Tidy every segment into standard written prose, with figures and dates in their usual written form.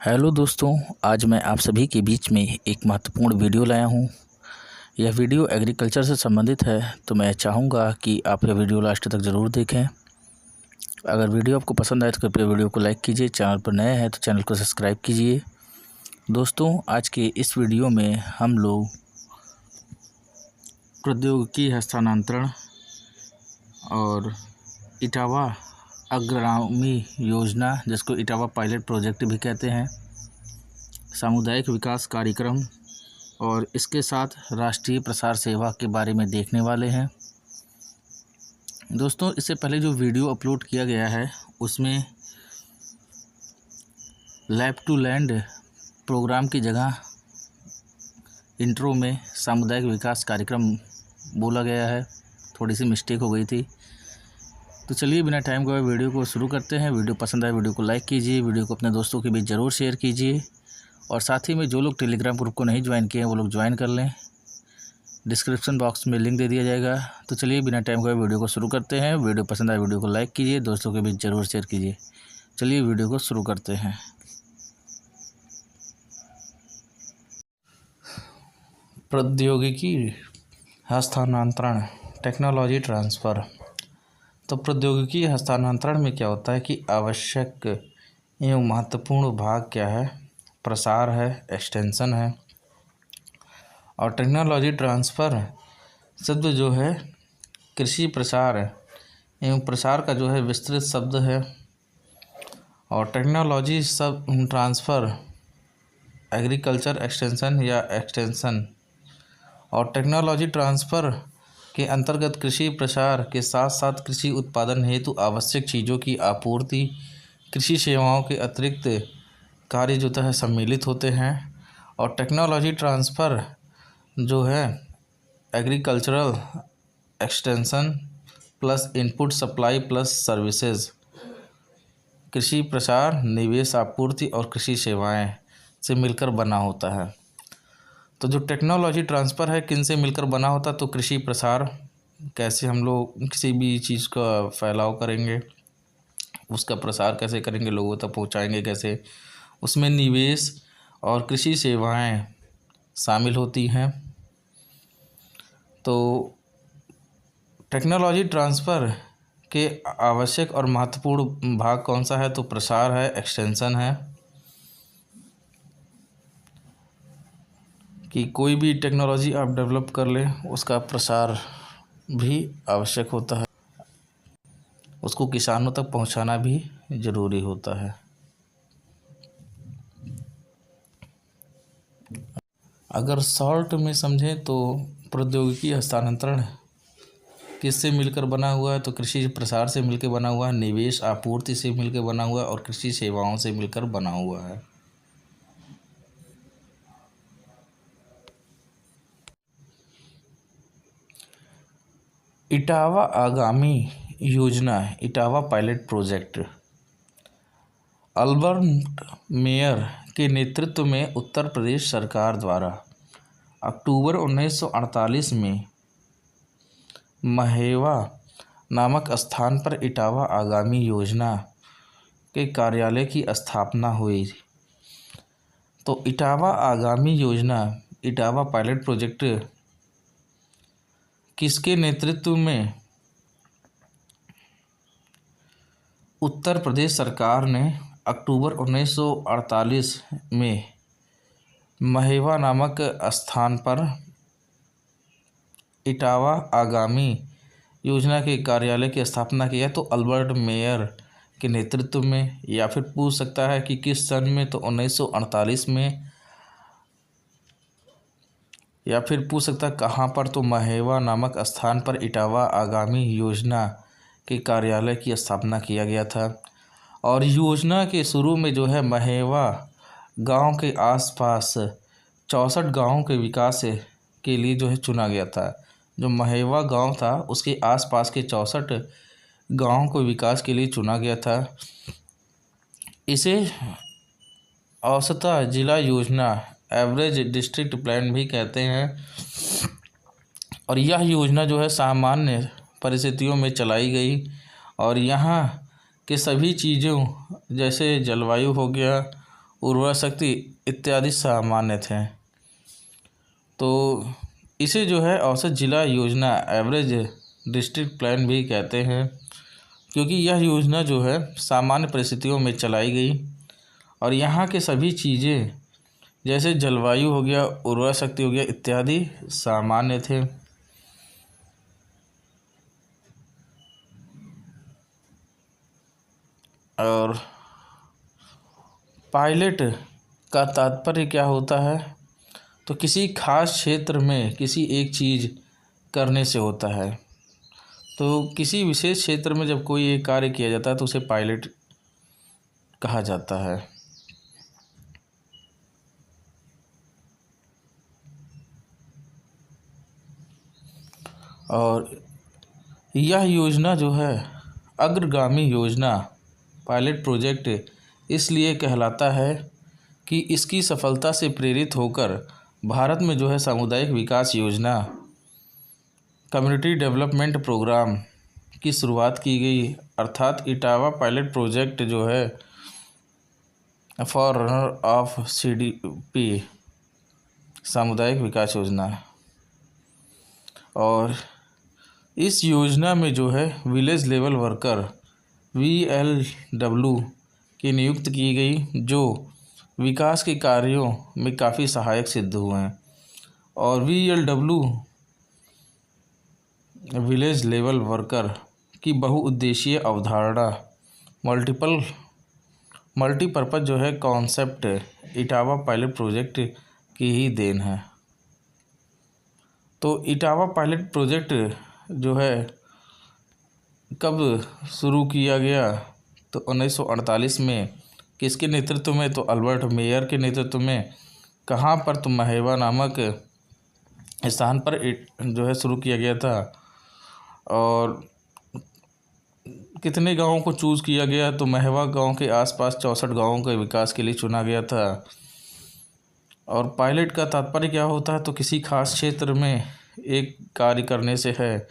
Hello दोस्तों, आज मैं आप सभी के बीच में एक महत्वपूर्ण वीडियो लाया हूँ। यह वीडियो एग्रीकल्चर से संबंधित है, तो मैं चाहूँगा कि आप यह वीडियो लास्ट तक ज़रूर देखें। अगर वीडियो आपको पसंद आए तो कृपया वीडियो को लाइक कीजिए, चैनल पर नए हैं तो चैनल को सब्सक्राइब कीजिए। दोस्तों, आज के इस वीडियो में हम लोग प्रौद्योगिकी हस्तांतरण और इटावा अग्रगामी योजना, जिसको इटावा पायलट प्रोजेक्ट भी कहते हैं, सामुदायिक विकास कार्यक्रम और इसके साथ राष्ट्रीय प्रसार सेवा के बारे में देखने वाले हैं। दोस्तों, इससे पहले जो वीडियो अपलोड किया गया है उसमें लैब टू लैंड प्रोग्राम की जगह इंट्रो में सामुदायिक विकास कार्यक्रम बोला गया है, थोड़ी सी मिस्टेक हो गई थी। तो चलिए बिना टाइम गवाए वीडियो को शुरू करते हैं। वीडियो पसंद आए वीडियो को लाइक कीजिए, वीडियो को अपने दोस्तों के बीच ज़रूर शेयर कीजिए और साथ ही में जो लोग टेलीग्राम ग्रुप को नहीं ज्वाइन किए हैं वो लोग ज्वाइन कर लें। डिस्क्रिप्शन बॉक्स में लिंक दे दिया जाएगा। तो चलिए बिना टाइम गवाए वीडियो को शुरू करते हैं। वीडियो पसंद आए वीडियो को लाइक कीजिए, दोस्तों के बीच ज़रूर शेयर कीजिए। चलिए वीडियो को शुरू करते हैं। प्रौद्योगिकी हस्तांतरण, टेक्नोलॉजी ट्रांसफ़र। तो प्रौद्योगिकी हस्तांतरण में क्या होता है कि आवश्यक एवं महत्वपूर्ण भाग क्या है, प्रसार है, एक्सटेंशन है। और टेक्नोलॉजी ट्रांसफ़र शब्द जो है कृषि प्रसार एवं प्रसार का जो है विस्तृत शब्द है। और टेक्नोलॉजी सब ट्रांसफ़र एग्रीकल्चर एक्सटेंशन या एक्सटेंशन। और टेक्नोलॉजी ट्रांसफ़र के अंतर्गत कृषि प्रसार के साथ साथ कृषि उत्पादन हेतु आवश्यक चीज़ों की आपूर्ति, कृषि सेवाओं के अतिरिक्त कार्य जो है सम्मिलित होते हैं। और टेक्नोलॉजी ट्रांसफ़र जो है agricultural extension plus input supply plus services, कृषि प्रसार, निवेश, आपूर्ति और कृषि सेवाएं से मिलकर बना होता है। तो जो टेक्नोलॉजी ट्रांसफ़र है किन से मिलकर बना होता है, तो कृषि प्रसार, कैसे हम लोग किसी भी चीज़ का फैलाव करेंगे, उसका प्रसार कैसे करेंगे, लोगों तक पहुंचाएंगे कैसे, उसमें निवेश और कृषि सेवाएं शामिल होती हैं। तो टेक्नोलॉजी ट्रांसफ़र के आवश्यक और महत्वपूर्ण भाग कौन सा है, तो प्रसार है, एक्सटेंशन है। कि कोई भी टेक्नोलॉजी आप डेवलप कर लें उसका प्रसार भी आवश्यक होता है, उसको किसानों तक पहुंचाना भी ज़रूरी होता है। अगर शॉर्ट में समझें तो प्रौद्योगिकी हस्तांतरण किससे मिलकर बना हुआ है, तो कृषि प्रसार से मिलकर बना हुआ है, निवेश आपूर्ति से मिलकर बना हुआ है और कृषि सेवाओं से मिलकर बना हुआ है। इटावा आगामी योजना, Etawah pilot project Albert Mayer के नेतृत्व में उत्तर प्रदेश सरकार द्वारा अक्टूबर 1948 में महेवा नामक स्थान पर इटावा आगामी योजना के कार्यालय की स्थापना हुई। तो इटावा आगामी योजना, इटावा पायलट प्रोजेक्ट किसके नेतृत्व में उत्तर प्रदेश सरकार ने अक्टूबर 1948 में महेवा नामक स्थान पर इटावा आगामी योजना के कार्यालय की स्थापना किया। तो अल्बर्ट मेयर के नेतृत्व में, या फिर पूछ सकता है कि किस सन में, तो 1948 में, या फिर पूछ सकता है कहाँ पर, तो महेवा नामक स्थान पर इटावा आगामी योजना के कार्यालय की स्थापना किया गया था। और योजना के शुरू में जो है महेवा गांव के आसपास 64 गांवों के विकास के लिए जो है चुना गया था। जो महेवा गांव था उसके आसपास के 64 गांवों को विकास के लिए चुना गया था। इसे औसता जिला योजना, एवरेज डिस्ट्रिक्ट प्लान भी कहते हैं। और यह योजना जो है सामान्य परिस्थितियों में चलाई गई और यहाँ के सभी चीज़ों जैसे जलवायु हो गया, उर्वरा शक्ति इत्यादि सामान्य थे। तो इसे जो है औसत जिला योजना एवरेज डिस्ट्रिक्ट प्लान भी कहते हैं, क्योंकि यह योजना जो है सामान्य परिस्थितियों में चलाई गई और यहाँ के सभी चीज़ें जैसे जलवायु हो गया, उर्वरा शक्ति हो गया इत्यादि सामान्य थे। और पायलट का तात्पर्य क्या होता है, तो किसी खास क्षेत्र में किसी एक चीज़ करने से होता है। तो किसी विशेष क्षेत्र में जब कोई एक कार्य किया जाता है तो उसे पायलट कहा जाता है। और यह योजना जो है अग्रगामी योजना पायलट प्रोजेक्ट इसलिए कहलाता है कि इसकी सफलता से प्रेरित होकर भारत में जो है सामुदायिक विकास योजना कम्युनिटी डेवलपमेंट प्रोग्राम की शुरुआत की गई, अर्थात इटावा पायलट प्रोजेक्ट जो है फॉर रनर ऑफ CDP सामुदायिक विकास योजना। और इस योजना में जो है विलेज लेवल वर्कर VLW की नियुक्त की गई, जो विकास के कार्यों में काफ़ी सहायक सिद्ध हुए हैं। और VLW विलेज लेवल वर्कर की बहुउद्देशीय अवधारणा मल्टीपर्पज़ जो है कॉन्सेप्ट इटावा पायलट प्रोजेक्ट की ही देन है। तो इटावा पायलट प्रोजेक्ट जो है कब शुरू किया गया, तो 1948 में किसके नेतृत्व में, तो अल्बर्ट मेयर के नेतृत्व में। कहाँ पर, तो महेवा नामक स्थान पर जो है शुरू किया गया था। और कितने गांवों को चूज़ किया गया, तो महेवा गांव के आसपास 64 गांवों के विकास के लिए चुना गया था। और पायलट का तात्पर्य क्या होता है, तो किसी खास क्षेत्र में एक कार्य करने से है।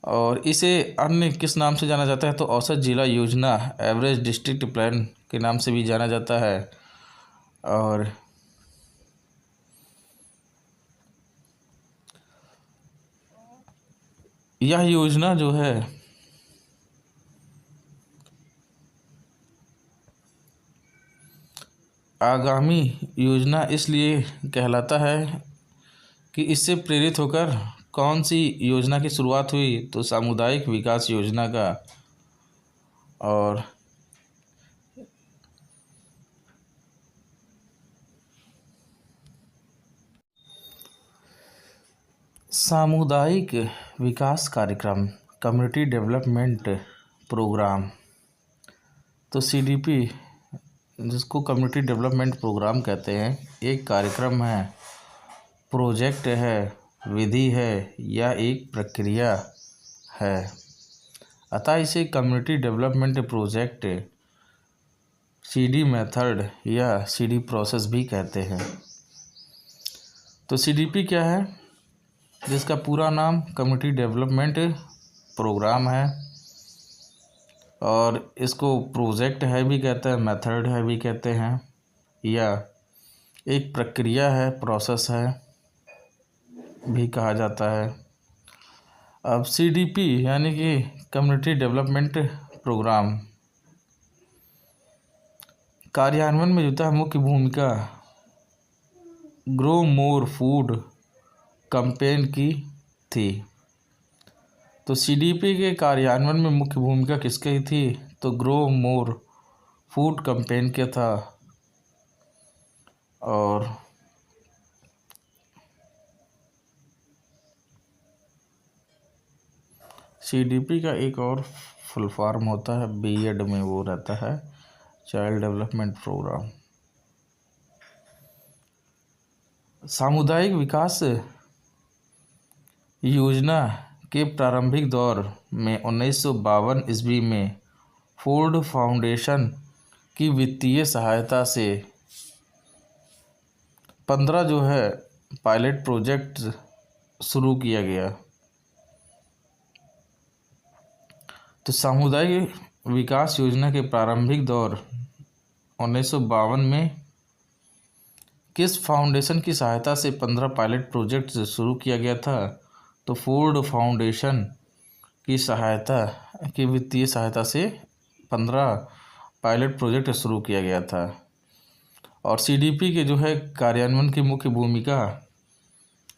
और इसे अन्य किस नाम से जाना जाता है, तो औसत जिला योजना एवरेज डिस्ट्रिक्ट प्लान के नाम से भी जाना जाता है। और यह योजना जो है आगामी योजना इसलिए कहलाता है कि इससे प्रेरित होकर कौन सी योजना की शुरुआत हुई, तो सामुदायिक विकास योजना का। और सामुदायिक विकास कार्यक्रम कम्युनिटी डेवलपमेंट प्रोग्राम, तो CDP जिसको कम्युनिटी डेवलपमेंट प्रोग्राम कहते हैं, एक कार्यक्रम है, प्रोजेक्ट है, विधि है या एक प्रक्रिया है। अतः इसे community development project CD method या CD प्रोसेस भी कहते हैं। तो CDP क्या है, जिसका पूरा नाम कम्युनिटी डेवलपमेंट प्रोग्राम है। और इसको प्रोजेक्ट है भी कहते हैं, मेथड है भी कहते हैं, या एक प्रक्रिया है, प्रोसेस है भी कहा जाता है। अब CDP यानी कि कम्युनिटी डेवलपमेंट प्रोग्राम कार्यान्वयन में जो है मुख्य भूमिका ग्रो मोर फूड कैंपेन की थी। तो CDP के कार्यान्वयन में मुख्य भूमिका किसकी थी, तो ग्रो मोर फूड कैंपेन के था। और CDP का एक और फुल फॉर्म होता है, B.Ed में वो रहता है चाइल्ड डेवलपमेंट प्रोग्राम। सामुदायिक विकास योजना के प्रारंभिक दौर में 1952 ईस्वी में फोर्ड फाउंडेशन की वित्तीय सहायता से 15 जो है पायलट प्रोजेक्ट शुरू किया गया। तो सामुदायिक विकास योजना के प्रारंभिक दौर 1952 में किस फाउंडेशन की सहायता से 15 पायलट प्रोजेक्ट शुरू किया गया था? तो फोर्ड फाउंडेशन की सहायता की वित्तीय सहायता से 15 पायलट प्रोजेक्ट शुरू किया गया था। और सीडीपी के जो है कार्यान्वयन की मुख्य भूमिका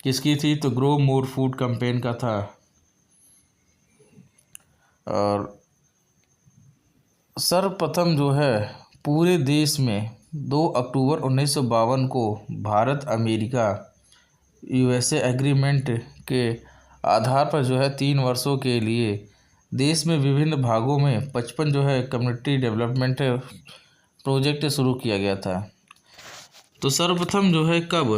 किसकी थी? तो ग्रो मोर फूड कैंपेन का था। और सर्वप्रथम जो है पूरे देश में 2 अक्टूबर 1952 को भारत अमेरिका यूएसए एग्रीमेंट के आधार पर जो है 3 वर्षों के लिए देश में विभिन्न भागों में 55 जो है कम्युनिटी डेवलपमेंट प्रोजेक्ट शुरू किया गया था। तो सर्वप्रथम जो है कब?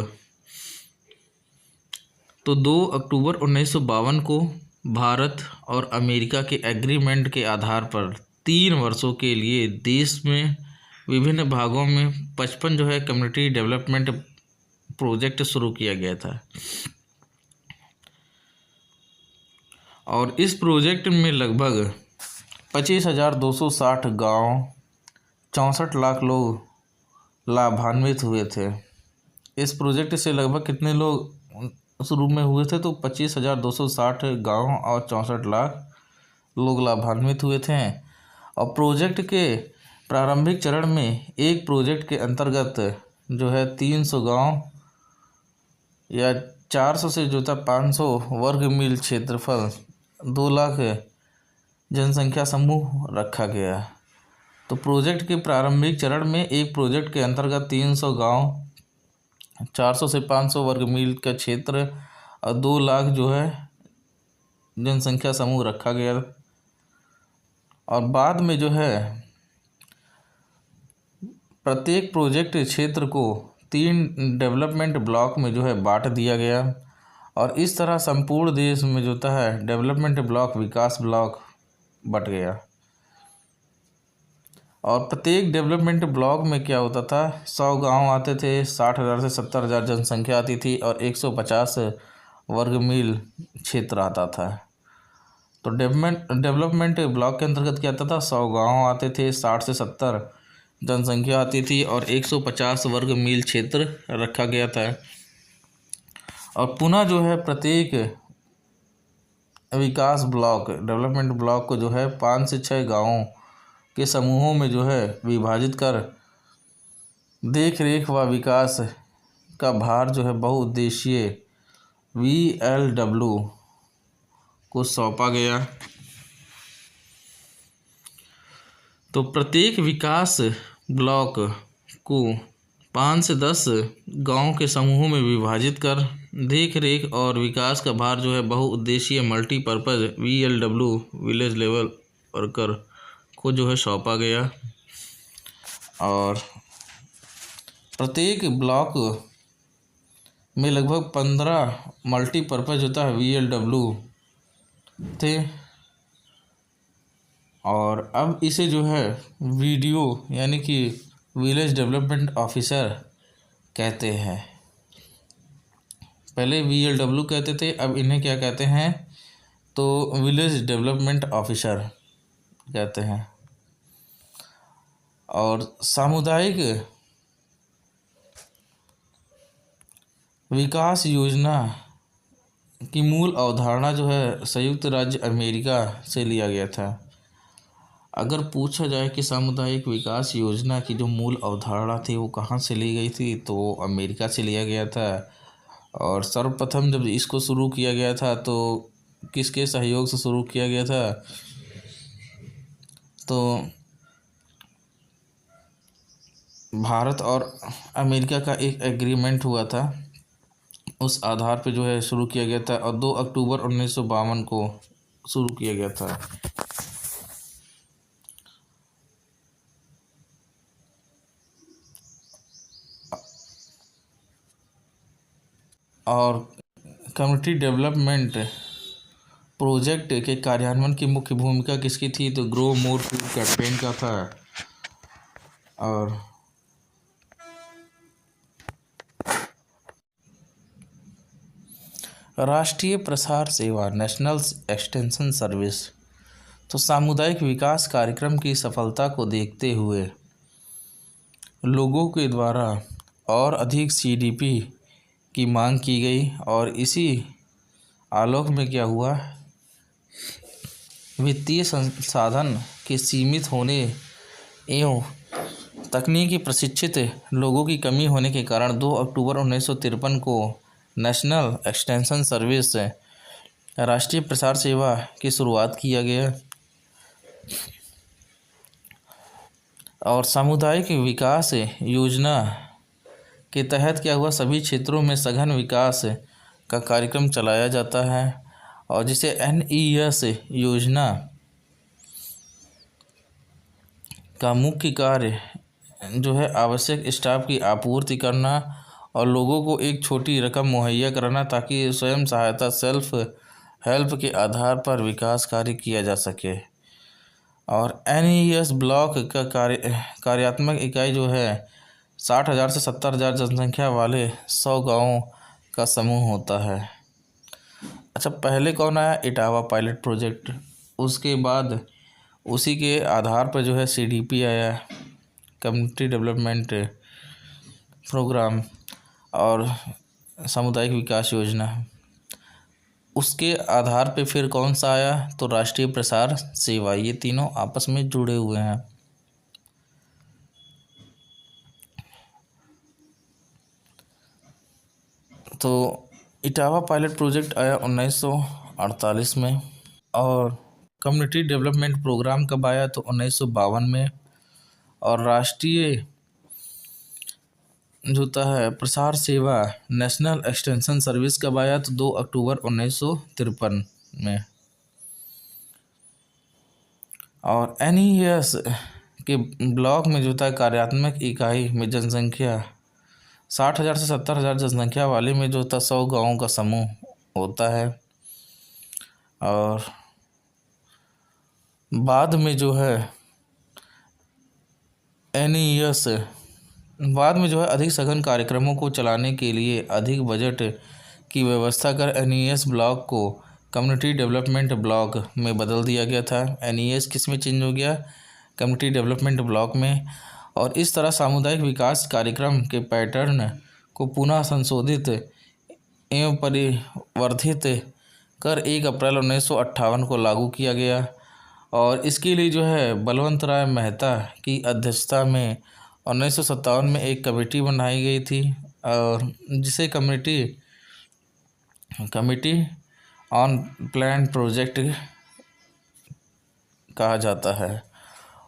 तो 2 अक्टूबर 1952 को भारत और अमेरिका के एग्रीमेंट के आधार पर 3 वर्षों के लिए देश में विभिन्न भागों में 55 जो है कम्युनिटी डेवलपमेंट प्रोजेक्ट शुरू किया गया था। और इस प्रोजेक्ट में लगभग 25,260 गांव 64 लाख लोग लाभान्वित हुए थे। इस प्रोजेक्ट से लगभग कितने लोग शुरू में हुए थे? तो 25,260 गांव और 64 लाख लोग लाभान्वित हुए थे। और प्रोजेक्ट के प्रारंभिक चरण में एक प्रोजेक्ट के अंतर्गत जो है 300 गांव या 400 से जो था 500 वर्ग मील क्षेत्रफल 2 लाख जनसंख्या समूह रखा गया। तो प्रोजेक्ट के प्रारंभिक चरण में एक प्रोजेक्ट के अंतर्गत 300 गांव 400 से 500 वर्ग मील का क्षेत्र और 2 लाख जो है जनसंख्या समूह रखा गया। और बाद में जो है प्रत्येक प्रोजेक्ट क्षेत्र को 3 डेवलपमेंट ब्लॉक में जो है बांट दिया गया। और इस तरह संपूर्ण देश में जो है development block Vikas block but गया। और प्रत्येक डेवलपमेंट ब्लॉक में क्या होता था? 100 गांव आते थे, 60,000 से 70,000 जनसंख्या आती थी और 150 वर्ग मील क्षेत्र आता था। तो डेवलपमेंट ब्लॉक के अंतर्गत क्या आता था? 100 गांव आते थे, 60 से 70 जनसंख्या आती थी और 150 वर्ग मील क्षेत्र रखा गया था। और पुनः जो है प्रत्येक विकास ब्लॉक डेवलपमेंट ब्लॉक को जो है 5 से 6 गाँवों के समूहों में जो है विभाजित कर देख रेख व विकास का भार जो है बहुउद्देशीय VLW को सौंपा गया। तो प्रत्येक विकास ब्लॉक को 5 से 10 गांव के समूहों में विभाजित कर देख रेख और विकास का भार जो है बहुउद्देशीय multipurpose VLW village level worker को जो है सौंपा गया। और प्रत्येक ब्लॉक में लगभग 15 मल्टीपर्पज़ होता है VLW थे। और अब इसे जो है वीडियो यानी कि विलेज डेवलपमेंट ऑफिसर कहते हैं। पहले VLW कहते थे, अब इन्हें क्या कहते हैं? तो विलेज डेवलपमेंट ऑफिसर कहते हैं। और सामुदायिक विकास योजना की मूल अवधारणा जो है संयुक्त राज्य अमेरिका से लिया गया था। अगर पूछा जाए कि सामुदायिक विकास योजना की जो मूल अवधारणा थी वो कहाँ से ली गई थी, तो अमेरिका से लिया गया था। और सर्वप्रथम जब इसको शुरू किया गया था तो किसके सहयोग से शुरू किया गया था? तो भारत और अमेरिका का एक एग्रीमेंट हुआ था, उस आधार पे जो है शुरू किया गया था। और 2 अक्टूबर 1952 को शुरू किया गया था। और कम्युनिटी डेवलपमेंट प्रोजेक्ट के कार्यान्वयन की मुख्य भूमिका किसकी थी? तो ग्रो मोर फूड कैंपेन का था। और राष्ट्रीय प्रसार सेवा नेशनल एक्सटेंशन सर्विस तो सामुदायिक विकास कार्यक्रम की सफलता को देखते हुए लोगों के द्वारा और अधिक सीडीपी की मांग की गई और इसी आलोक में क्या हुआ, वित्तीय संसाधन के सीमित होने एवं तकनीकी प्रशिक्षित लोगों की कमी होने के कारण 2 अक्टूबर 1953 को नेशनल एक्सटेंशन सर्विस राष्ट्रीय प्रसार सेवा की शुरुआत किया गया और सामुदायिक विकास योजना के तहत क्या हुआ, सभी क्षेत्रों में सघन विकास का कार्यक्रम चलाया जाता है और जिसे NES योजना का मुख्य कार्य जो है आवश्यक स्टाफ की आपूर्ति करना और लोगों को एक छोटी रकम मुहैया कराना ताकि स्वयं सहायता सेल्फ हेल्प के आधार पर विकास कार्य किया जा सके। और NES ब्लॉक का कार्यात्मक इकाई जो है 60,000 से 70,000 जनसंख्या वाले 100 गाँवों का समूह होता है। अच्छा, पहले कौन आया, इटावा पायलट प्रोजेक्ट, उसके बाद उसी के आधार पर जो है CDP आया, कम्युनिटी डेवलपमेंट प्रोग्राम, और सामुदायिक विकास योजना। उसके आधार पे फिर कौन सा आया, तो राष्ट्रीय प्रसार सेवा। ये तीनों आपस में जुड़े हुए हैं। तो इटावा पायलट प्रोजेक्ट आया 1948 में और कम्युनिटी डेवलपमेंट प्रोग्राम कब आया, तो 1952 में। और राष्ट्रीय जो होता है प्रसार सेवा नेशनल एक्सटेंशन सर्विस कब आया, तो 2 अक्टूबर 1953 में। और NES के ब्लॉक में जो था कार्यात्मक इकाई में जनसंख्या 60,000 से 70,000 जनसंख्या वाले में जो था 100 गाँवों का समूह होता है। और बाद में जो है NES बाद में जो है अधिक सघन कार्यक्रमों को चलाने के लिए अधिक बजट की व्यवस्था कर NES ब्लॉक को कम्युनिटी डेवलपमेंट ब्लॉक में बदल दिया गया था। NES किस में चेंज हो गया, कम्युनिटी डेवलपमेंट ब्लॉक में। और इस तरह सामुदायिक विकास कार्यक्रम के पैटर्न को पुनः संशोधित एवं परिवर्धित कर 1 अप्रैल 1958 को लागू किया गया। और इसके लिए जो है बलवंत राय मेहता की अध्यक्षता में 1957 में एक कमेटी बनाई गई थी और जिसे कमेटी ऑन प्लान प्रोजेक्ट कहा जाता है।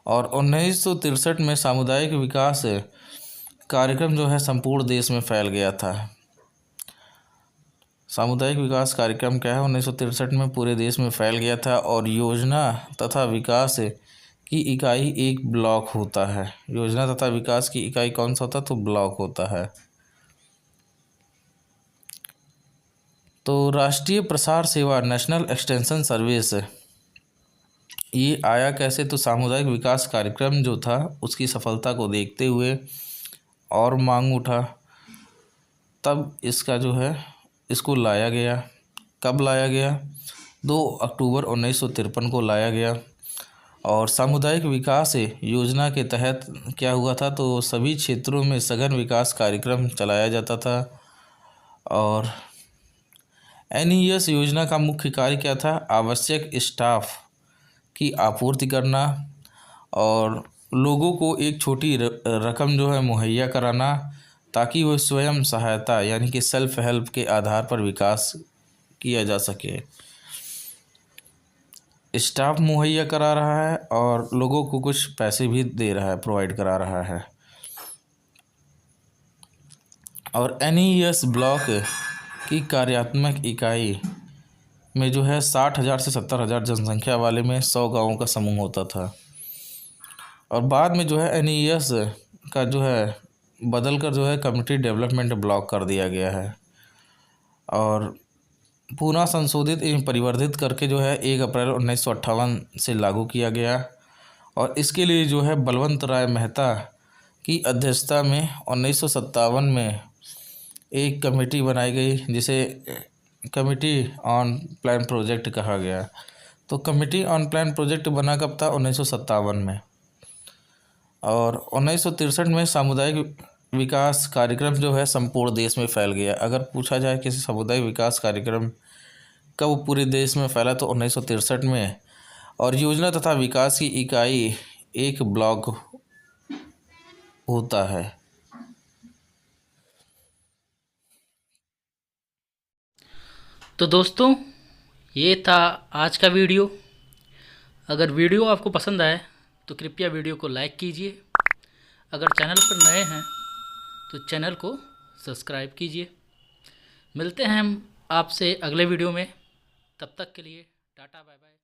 और 1963 में सामुदायिक विकास कार्यक्रम जो है संपूर्ण देश में फैल गया था। सामुदायिक विकास कार्यक्रम क्या है, 1963 में पूरे देश में फैल गया था। और योजना तथा विकास की इकाई एक ब्लॉक होता है। योजना तथा विकास की इकाई कौन सा होता है, तो ब्लॉक होता है। तो राष्ट्रीय प्रसार सेवा नेशनल एक्सटेंशन सर्विस ये आया कैसे, तो सामुदायिक विकास कार्यक्रम जो था उसकी सफलता को देखते हुए और मांग उठा, तब इसका जो है इसको लाया गया। कब लाया गया, 2 अक्टूबर 1953 को लाया गया। और सामुदायिक विकास योजना के तहत क्या हुआ था, तो सभी क्षेत्रों में सघन विकास कार्यक्रम चलाया जाता था। और NES योजना का मुख्य कार्य क्या था, आवश्यक स्टाफ की आपूर्ति करना और लोगों को एक छोटी रकम जो है मुहैया कराना ताकि वो स्वयं सहायता यानी कि सेल्फ हेल्प के आधार पर विकास किया जा सके। स्टाफ मुहैया करा रहा है और लोगों को कुछ पैसे भी दे रहा है, प्रोवाइड करा रहा है। और NES ब्लॉक की कार्यात्मक इकाई में जो है 60,000 से 70,000 जनसंख्या वाले में 100 गाँवों का समूह होता था। और बाद में जो है NES का जो है बदल कर जो है कम्युनिटी डेवलपमेंट ब्लॉक कर दिया गया है और पुनः संशोधित एवं परिवर्धित करके जो है 1 अप्रैल 1958 से लागू किया गया। और इसके लिए जो है बलवंत राय मेहता की अध्यक्षता में 1957 में एक कमेटी बनाई गई जिसे कमेटी ऑन प्लान प्रोजेक्ट कहा गया। तो कमेटी ऑन प्लान प्रोजेक्ट बना कब था, 1957 में। और 1963 में सामुदायिक विकास कार्यक्रम जो है संपूर्ण देश में फैल गया। अगर पूछा जाए कि सामुदायिक विकास कार्यक्रम कब पूरे देश में फैला, तो 1963 में। और योजना तथा विकास की इकाई एक ब्लॉक होता है। तो दोस्तों, ये था आज का वीडियो। अगर वीडियो आपको पसंद आए तो कृपया वीडियो को लाइक कीजिए। अगर चैनल पर नए हैं तो चैनल को सब्सक्राइब कीजिए। मिलते हैं हम आपसे अगले वीडियो में। तब तक के लिए टाटा बाय बाय।